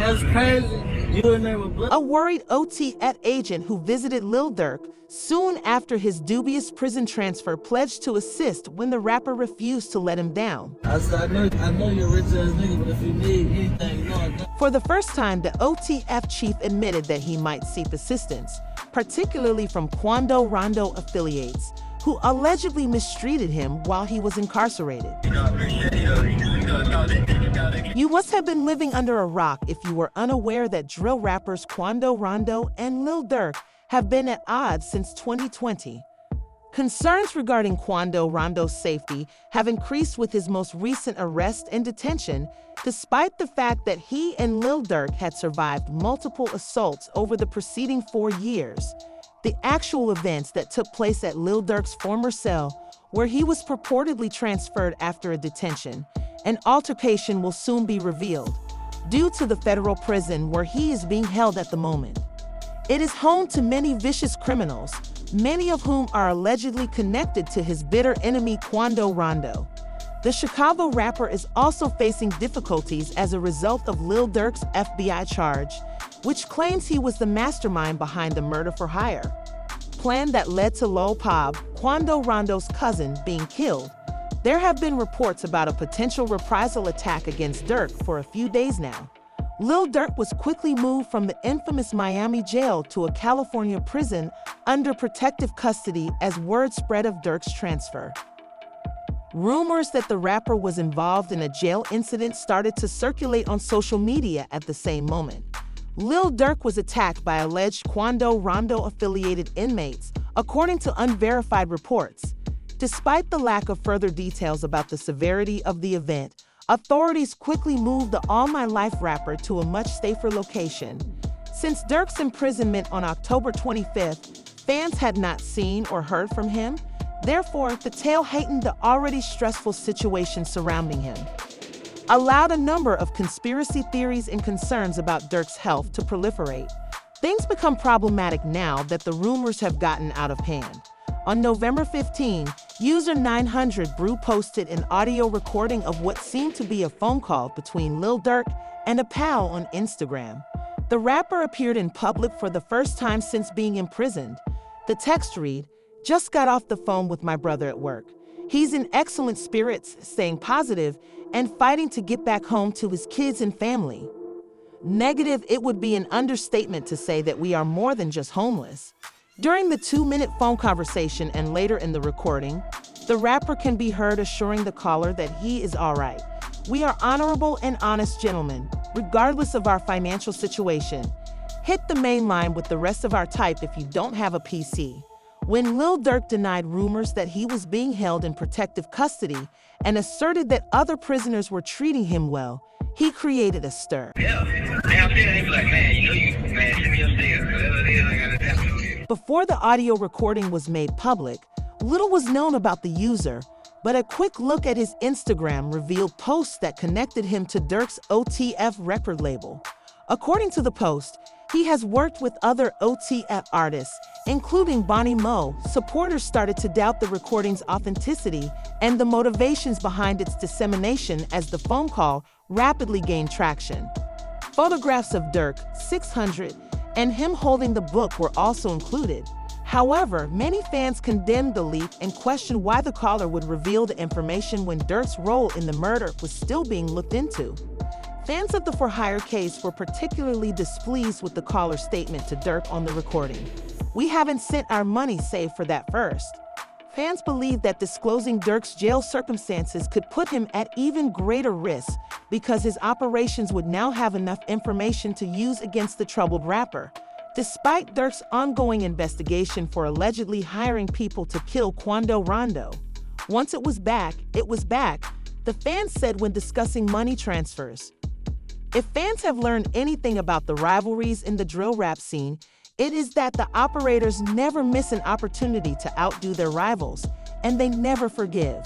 that's crazy. You in there with blood. A worried OTF agent who visited Lil Durk soon after his dubious prison transfer pledged to assist when the rapper refused to let him down. I said, I know you're a rich ass nigga, but if you need anything, you know I got. For the first time, the OTF chief admitted that he might seek assistance, particularly from Quando Rondo affiliates, who allegedly mistreated him while he was incarcerated. You must have been living under a rock if you were unaware that drill rappers Quando Rondo and Lil Durk have been at odds since 2020. Concerns regarding Quando Rondo's safety have increased with his most recent arrest and detention, despite the fact that he and Lil Durk had survived multiple assaults over the preceding 4 years. The actual events that took place at Lil Durk's former cell, where he was purportedly transferred after a detention, an altercation will soon be revealed, due to the federal prison where he is being held at the moment. It is home to many vicious criminals, many of whom are allegedly connected to his bitter enemy Quando Rondo. The Chicago rapper is also facing difficulties as a result of Lil Durk's FBI charge, which claims he was the mastermind behind the murder for hire plan that led to Lil Pab, Quando Rondo's cousin, being killed. There have been reports about a potential reprisal attack against Durk for a few days now. Lil Durk was quickly moved from the infamous Miami jail to a California prison under protective custody as word spread of Durk's transfer. Rumors that the rapper was involved in a jail incident started to circulate on social media at the same moment. Lil Durk was attacked by alleged Quando Rondo-affiliated inmates, according to unverified reports. Despite the lack of further details about the severity of the event, authorities quickly moved the All My Life rapper to a much safer location. Since Durk's imprisonment on October 25th, fans had not seen or heard from him. Therefore, the tale heightened the already stressful situation surrounding him, allowed a number of conspiracy theories and concerns about Durk's health to proliferate. Things become problematic now that the rumors have gotten out of hand. On November 15, user 900brew posted an audio recording of what seemed to be a phone call between Lil Durk and a pal on Instagram. The rapper appeared in public for the first time since being imprisoned. The text read, "Just got off the phone with my brother at work. He's in excellent spirits, staying positive, and fighting to get back home to his kids and family." Negative, it would be an understatement to say that we are more than just homeless. During the 2-minute phone conversation and later in the recording, the rapper can be heard assuring the caller that he is all right. "We are honorable and honest gentlemen, regardless of our financial situation. Hit the main line with the rest of our type if you don't have a PC." When Lil Durk denied rumors that he was being held in protective custody and asserted that other prisoners were treating him well, he created a stir. Before the audio recording was made public, little was known about the user, but a quick look at his Instagram revealed posts that connected him to Durk's OTF record label. According to the post, he has worked with other OTF artists, including Bonnie Mo. Supporters started to doubt the recording's authenticity and the motivations behind its dissemination as the phone call rapidly gained traction. Photographs of Durk, 600, and him holding the book were also included. However, many fans condemned the leak and questioned why the caller would reveal the information when Durk's role in the murder was still being looked into. Fans of the For Hire case were particularly displeased with the caller's statement to Durk on the recording. "We haven't sent our money saved for that first." Fans believe that disclosing Durk's jail circumstances could put him at even greater risk because his operations would now have enough information to use against the troubled rapper. Despite Durk's ongoing investigation for allegedly hiring people to kill Quando Rondo, once it was back, the fans said when discussing money transfers. If fans have learned anything about the rivalries in the drill rap scene, it is that the operators never miss an opportunity to outdo their rivals, and they never forgive.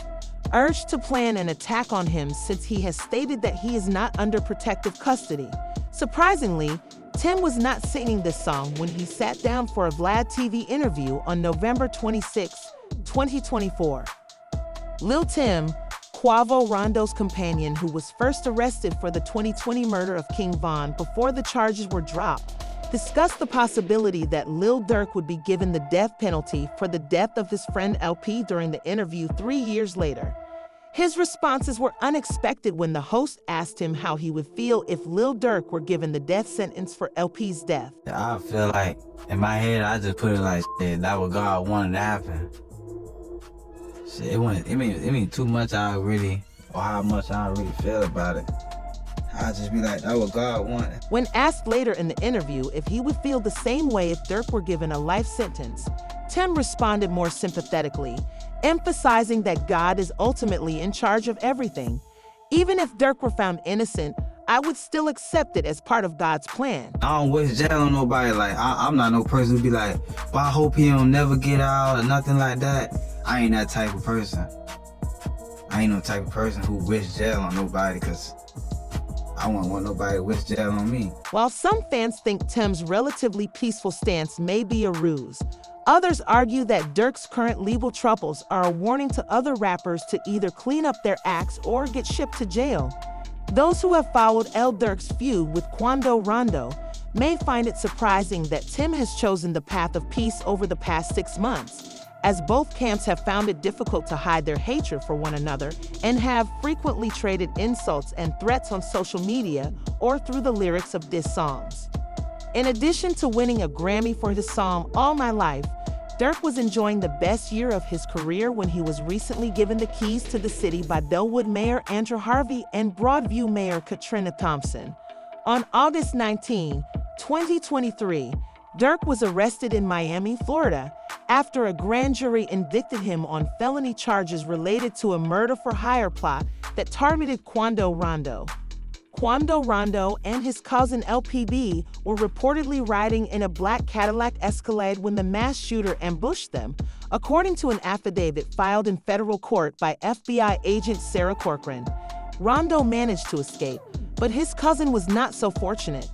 Urged to plan an attack on him since he has stated that he is not under protective custody. Surprisingly, Tim was not singing this song when he sat down for a Vlad TV interview on November 26, 2024. Lil Tim, Quavo Rondo's companion, who was first arrested for the 2020 murder of King Von before the charges were dropped, discussed the possibility that Lil Durk would be given the death penalty for the death of his friend LP during the interview 3 years later. His responses were unexpected when the host asked him how he would feel if Lil Durk were given the death sentence for LP's death. I feel like, in my head, I just put it like, shit, that what God wanted to happen. Shit, it mean too much or how much I really feel about it. I just be like, that what God wanted. When asked later in the interview if he would feel the same way if Durk were given a life sentence, Tim responded more sympathetically, emphasizing that God is ultimately in charge of everything. Even if Durk were found innocent, I would still accept it as part of God's plan. I don't wish jail on nobody. Like, I'm not no person who be like, well, I hope he don't never get out or nothing like that. I ain't that type of person. I ain't no type of person who wish jail on nobody, because I wouldn't want nobody to wish jail on me. While some fans think Tim's relatively peaceful stance may be a ruse, others argue that Durk's current legal troubles are a warning to other rappers to either clean up their acts or get shipped to jail. Those who have followed Lil Durk's feud with Quando Rondo may find it surprising that Tim has chosen the path of peace over the past 6 months, as both camps have found it difficult to hide their hatred for one another and have frequently traded insults and threats on social media or through the lyrics of diss songs. In addition to winning a Grammy for his song All My Life, Durk was enjoying the best year of his career when he was recently given the keys to the city by Bellwood Mayor Andrew Harvey and Broadview Mayor Katrina Thompson. On August 19, 2023, Durk was arrested in Miami, Florida, after a grand jury indicted him on felony charges related to a murder-for-hire plot that targeted Quando Rondo. Quando Rondo and his cousin LPB were reportedly riding in a black Cadillac Escalade when the mass shooter ambushed them, according to an affidavit filed in federal court by FBI agent Sarah Corcoran. Rondo managed to escape, but his cousin was not so fortunate.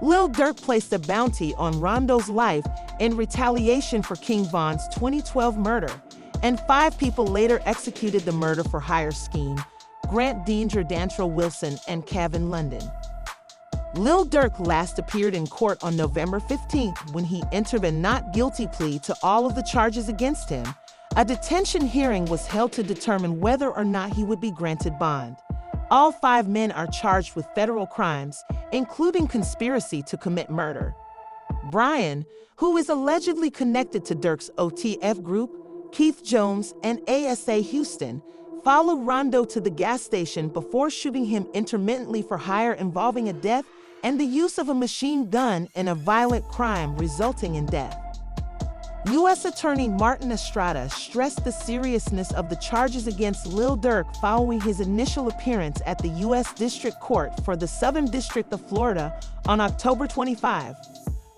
Lil Durk placed a bounty on Rondo's life in retaliation for King Von's 2012 murder, and 5 people later executed the murder-for-hire scheme: Grant Danger, Dantrell Wilson, and Kevin London. Lil Durk last appeared in court on November 15th when he entered a not guilty plea to all of the charges against him. A detention hearing was held to determine whether or not he would be granted bond. All 5 men are charged with federal crimes, including conspiracy to commit murder. Brian, who is allegedly connected to Durk's OTF group, Keith Jones, and ASA Houston, followed Rondo to the gas station before shooting him intermittently for hire involving a death and the use of a machine gun in a violent crime resulting in death. U.S. Attorney Martin Estrada stressed the seriousness of the charges against Lil Durk following his initial appearance at the U.S. District Court for the Southern District of Florida on October 25.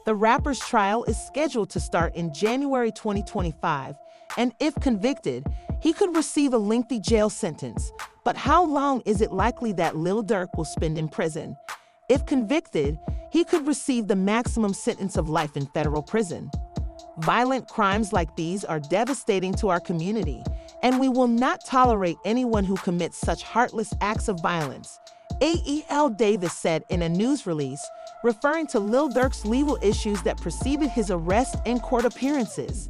The rapper's trial is scheduled to start in January 2025, and if convicted, he could receive a lengthy jail sentence. But how long is it likely that Lil Durk will spend in prison? If convicted, he could receive the maximum sentence of life in federal prison. Violent crimes like these are devastating to our community, and we will not tolerate anyone who commits such heartless acts of violence, AEL Davis said in a news release, referring to Lil Durk's legal issues that preceded his arrest and court appearances.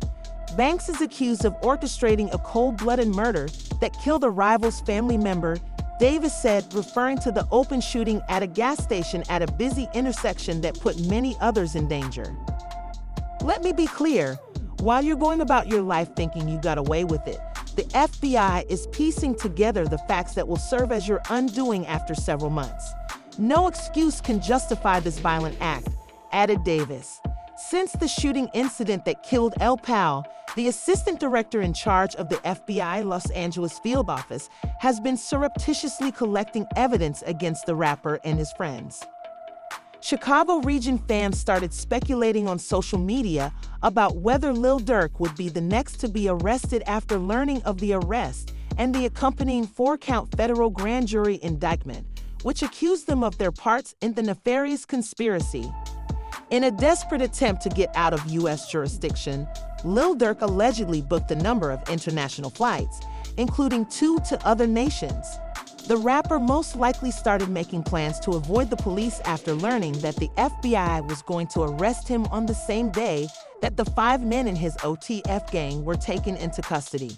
Banks is accused of orchestrating a cold-blooded murder that killed a rival's family member, Davis said, referring to the open shooting at a gas station at a busy intersection that put many others in danger. Let me be clear, while you're going about your life thinking you got away with it, the FBI is piecing together the facts that will serve as your undoing after several months. No excuse can justify this violent act, added Davis. Since the shooting incident that killed El Pal, the assistant director in charge of the FBI Los Angeles field office has been surreptitiously collecting evidence against the rapper and his friends. Chicago region fans started speculating on social media about whether Lil Durk would be the next to be arrested after learning of the arrest and the accompanying 4-count federal grand jury indictment, which accused them of their parts in the nefarious conspiracy. In a desperate attempt to get out of U.S. jurisdiction, Lil Durk allegedly booked a number of international flights, including 2 to other nations. The rapper most likely started making plans to avoid the police after learning that the FBI was going to arrest him on the same day that the 5 men in his OTF gang were taken into custody.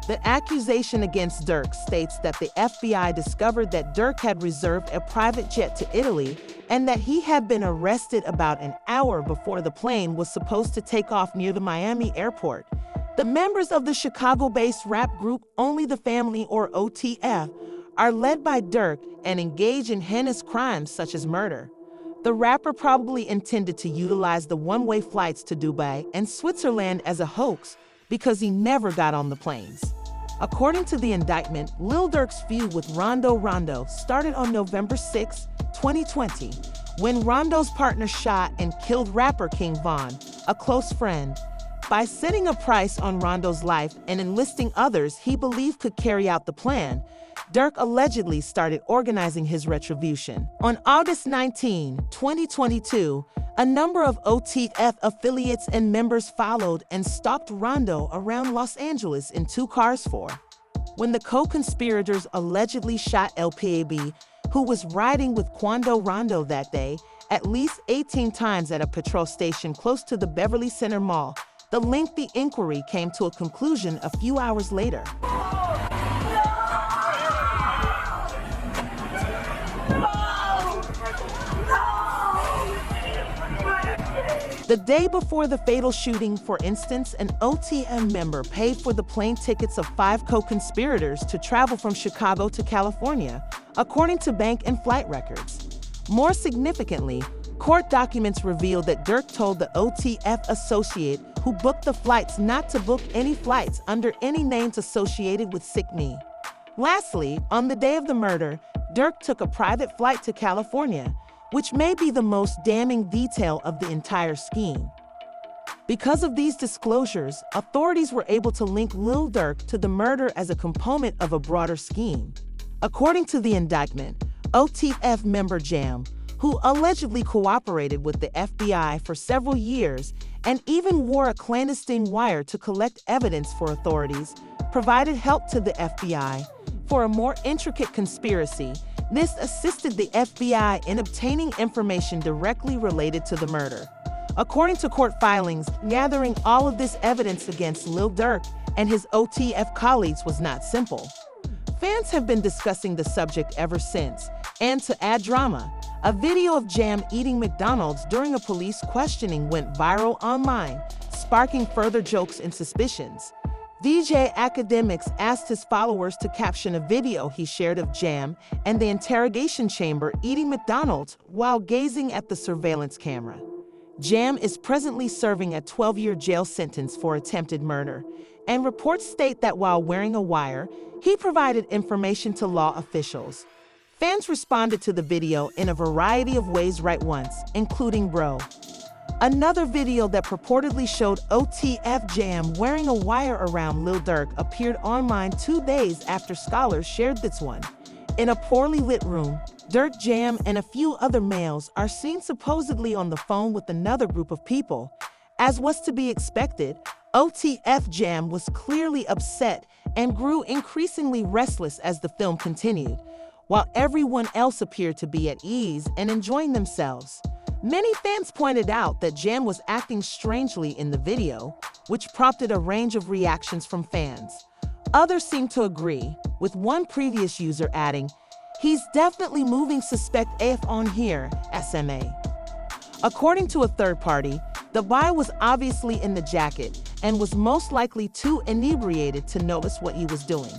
The accusation against Durk states that the FBI discovered that Durk had reserved a private jet to Italy and that he had been arrested about an hour before the plane was supposed to take off near the Miami airport. The members of the Chicago-based rap group Only the Family, or OTF, are led by Durk and engage in heinous crimes such as murder. The rapper probably intended to utilize the one-way flights to Dubai and Switzerland as a hoax because he never got on the planes. According to the indictment, Lil Durk's feud with Quando Rondo started on November 6, 2020, when Rondo's partner shot and killed rapper King Von, a close friend. By setting a price on Rondo's life and enlisting others he believed could carry out the plan, Durk allegedly started organizing his retribution. On August 19, 2022, a number of OTF affiliates and members followed and stalked Rondo around Los Angeles in 2 cars. When the co-conspirators allegedly shot LPAB, who was riding with Quando Rondo that day, at least 18 times at a petrol station close to the Beverly Center Mall, the lengthy inquiry came to a conclusion a few hours later. The day before the fatal shooting, for instance, an OTM member paid for the plane tickets of 5 co-conspirators to travel from Chicago to California, according to bank and flight records. More significantly, court documents revealed that Durk told the OTF associate who booked the flights not to book any flights under any names associated with Sick Me. Lastly, on the day of the murder, Durk took a private flight to California, which may be the most damning detail of the entire scheme. Because of these disclosures, authorities were able to link Lil Durk to the murder as a component of a broader scheme. According to the indictment, OTF member Jam, who allegedly cooperated with the FBI for several years and even wore a clandestine wire to collect evidence for authorities, provided help to the FBI. For a more intricate conspiracy, this assisted the FBI in obtaining information directly related to the murder. According to court filings, gathering all of this evidence against Lil Durk and his OTF colleagues was not simple. Fans have been discussing the subject ever since, and to add drama, a video of Jam eating McDonald's during a police questioning went viral online, sparking further jokes and suspicions. DJ Academics asked his followers to caption a video he shared of Jam and the interrogation chamber eating McDonald's while gazing at the surveillance camera. Jam is presently serving a 12-year jail sentence for attempted murder, and reports state that while wearing a wire, he provided information to law officials. Fans responded to the video in a variety of ways right once, including Bro. Another video that purportedly showed OTF Jam wearing a wire around Lil Durk appeared online 2 days after scholars shared this one. In a poorly lit room, Durk, Jam, and a few other males are seen supposedly on the phone with another group of people. As was to be expected, OTF Jam was clearly upset and grew increasingly restless as the film continued, while everyone else appeared to be at ease and enjoying themselves. Many fans pointed out that Jam was acting strangely in the video, which prompted a range of reactions from fans. Others seemed to agree, with one previous user adding, "He's definitely moving suspect AF on here, SMA." According to a third party, the guy was obviously in the jacket and was most likely too inebriated to notice what he was doing.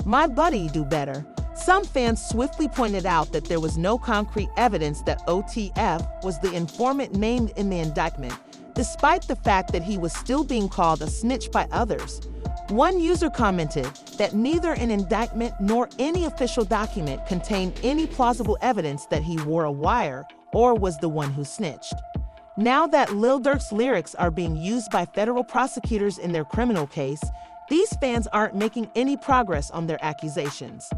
My buddy do better. Some fans swiftly pointed out that there was no concrete evidence that OTF was the informant named in the indictment, despite the fact that he was still being called a snitch by others. One user commented that neither an indictment nor any official document contained any plausible evidence that he wore a wire or was the one who snitched. Now that Lil Durk's lyrics are being used by federal prosecutors in their criminal case, these fans aren't making any progress on their accusations.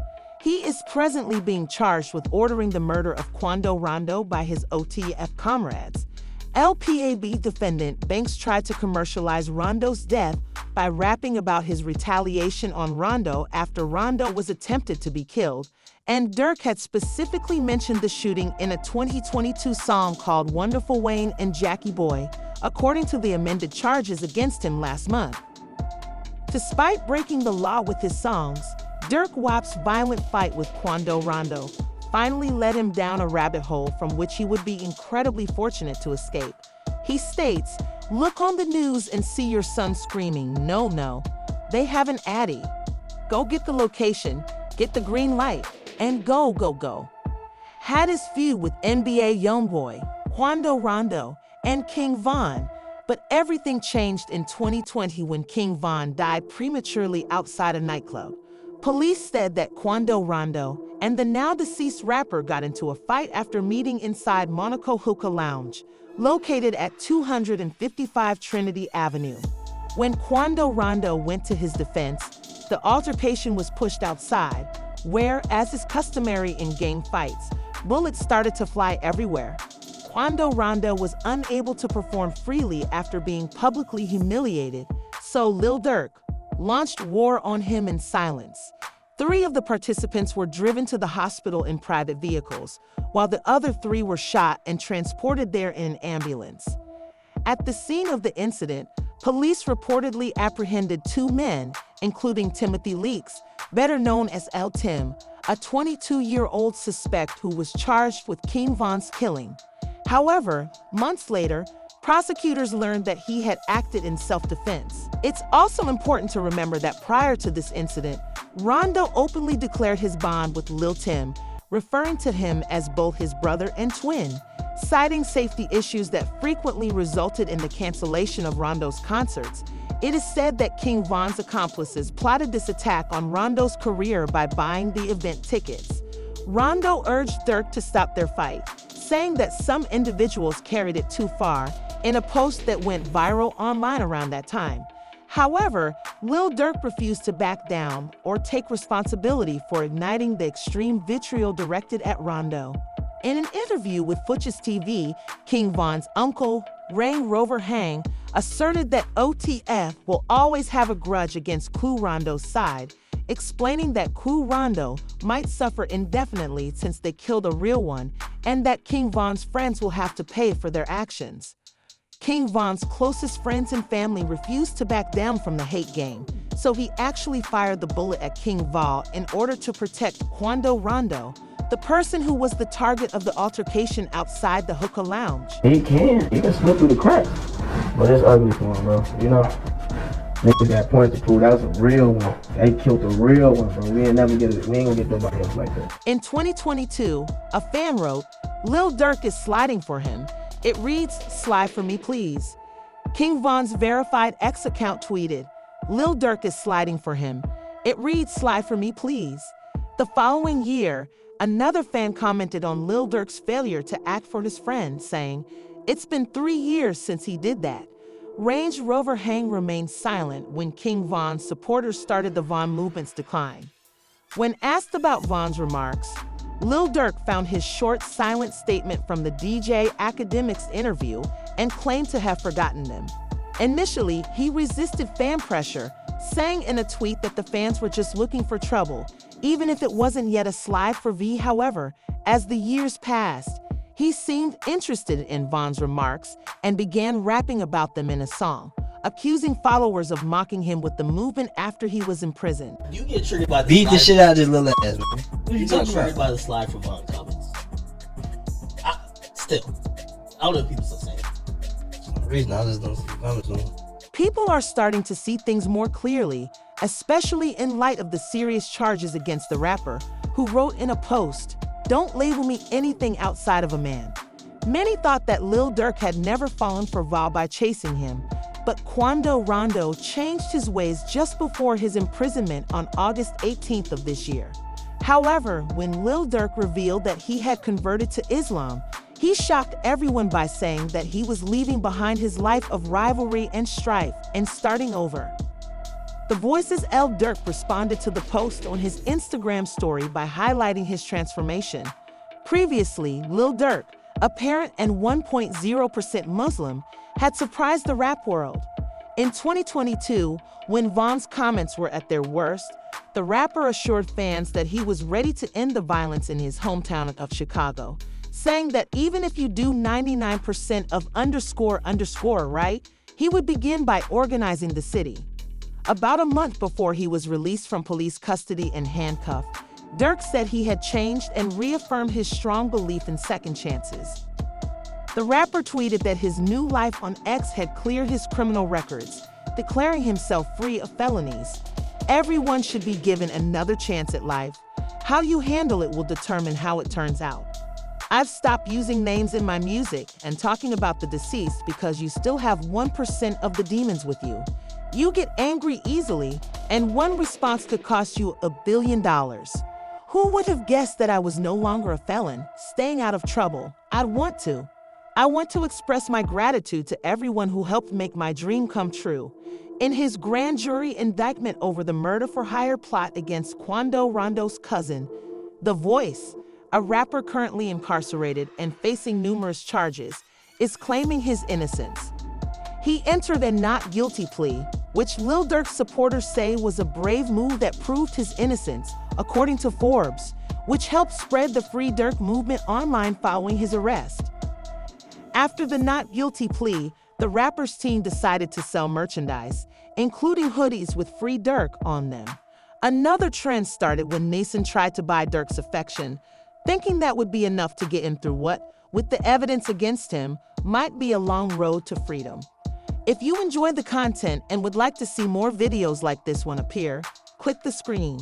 He is presently being charged with ordering the murder of Quando Rondo by his OTF comrades. LPAB defendant Banks tried to commercialize Rondo's death by rapping about his retaliation on Rondo after Rondo was attempted to be killed, and Durk had specifically mentioned the shooting in a 2022 song called Wonderful Wayne and Jackie Boy, according to the amended charges against him last month. Despite breaking the law with his songs, Durk Wap's violent fight with Quando Rondo finally led him down a rabbit hole from which he would be incredibly fortunate to escape. He states, "Look on the news and see your son screaming, 'No, no, they have an addy.' Go get the location, get the green light, and go, go, go." Had his feud with NBA Youngboy, Quando Rondo, and King Von, but everything changed in 2020 when King Von died prematurely outside a nightclub. Police said that Quando Rondo and the now-deceased rapper got into a fight after meeting inside Monaco Hookah Lounge, located at 255 Trinity Avenue. When Quando Rondo went to his defense, the altercation was pushed outside, where, as is customary in gang fights, bullets started to fly everywhere. Quando Rondo was unable to perform freely after being publicly humiliated, so Lil Durk launched war on him in silence. 3 of the participants were driven to the hospital in private vehicles, while the other 3 were shot and transported there in an ambulance. At the scene of the incident, police reportedly apprehended 2 men, including Timothy Leaks, better known as El Tim, a 22-year-old suspect who was charged with King Von's killing. However, months later, prosecutors learned that he had acted in self-defense. It's also important to remember that prior to this incident, Rondo openly declared his bond with Lil Tim, referring to him as both his brother and twin, citing safety issues that frequently resulted in the cancellation of Rondo's concerts. It is said that King Von's accomplices plotted this attack on Rondo's career by buying the event tickets. Rondo urged Durk to stop their fight, saying that some individuals carried it too far in a post that went viral online around that time. However, Lil Durk refused to back down or take responsibility for igniting the extreme vitriol directed at Rondo. In an interview with Futures TV, King Von's uncle, Range Rover Hang, asserted that OTF will always have a grudge against Quando Rondo's side, explaining that Quando Rondo might suffer indefinitely since they killed a real one, and that King Von's friends will have to pay for their actions. King Von's closest friends and family refused to back down from the hate game, so he actually fired the bullet at King Von in order to protect Quando Rondo, the person who was the target of the altercation outside the hookah lounge. He can slip through the cracks, but it's ugly for him, bro. You know, niggas got points to prove. That was a real one. They killed a real one, bro. We ain't gonna get nobody else like that. In 2022, a fan wrote, "Lil Durk is sliding for him. It reads, 'Slide for me, please.'" King Von's verified X account tweeted, "Lil Durk is sliding for him. It reads, 'Slide for me, please.'" The following year, another fan commented on Lil Durk's failure to act for his friend, saying, "It's been 3 years since he did that." Range Rover Hang remained silent when King Von's supporters started the Von movement's decline. When asked about Von's remarks, Lil Durk found his short, silent statement from the DJ Academics interview and claimed to have forgotten them. Initially, he resisted fan pressure, saying in a tweet that the fans were just looking for trouble, even if it wasn't yet a slide for V. However, as the years passed, he seemed interested in Von's remarks and began rapping about them in a song, accusing followers of mocking him with the movement after he was imprisoned. You get triggered by the Beat the slide. shit out of this little ass, man. You get triggered by the slide for Von comments. Still, I don't know if people still say it. For some reason, I just don't see comments on it. People are starting to see things more clearly, especially in light of the serious charges against the rapper, who wrote in a post, "Don't label me anything outside of a man." Many thought that Lil Durk had never fallen for Val by chasing him, but Quando Rondo changed his ways just before his imprisonment on August 18th of this year. However, when Lil Durk revealed that he had converted to Islam, he shocked everyone by saying that he was leaving behind his life of rivalry and strife and starting over. The Voice's Lil Durk responded to the post on his Instagram story by highlighting his transformation. Previously, Lil Durk, a parent and 1.0% Muslim, had surprised the rap world. In 2022, when Von's comments were at their worst, the rapper assured fans that he was ready to end the violence in his hometown of Chicago, saying that even if you do 99% of __ right, he would begin by organizing the city. About a month before he was released from police custody and handcuffed, Durk said he had changed and reaffirmed his strong belief in second chances. The rapper tweeted that his new life on X had cleared his criminal records, declaring himself free of felonies. Everyone should be given another chance at life. How you handle it will determine how it turns out. I've stopped using names in my music and talking about the deceased because you still have 1% of the demons with you. You get angry easily, and one response could cost you $1 billion. Who would have guessed that I was no longer a felon, staying out of trouble? I want to express my gratitude to everyone who helped make my dream come true. In his grand jury indictment over the murder-for-hire plot against Quando Rondo's cousin, The Voice, a rapper currently incarcerated and facing numerous charges, is claiming his innocence. He entered a not guilty plea, which Lil Durk's supporters say was a brave move that proved his innocence, according to Forbes, which helped spread the Free Durk movement online following his arrest. After the not guilty plea, the rapper's team decided to sell merchandise, including hoodies with Free Durk on them. Another trend started when Nason tried to buy Durk's affection, thinking that would be enough to get him through what, with the evidence against him, might be a long road to freedom. If you enjoyed the content and would like to see more videos like this one appear, click the screen.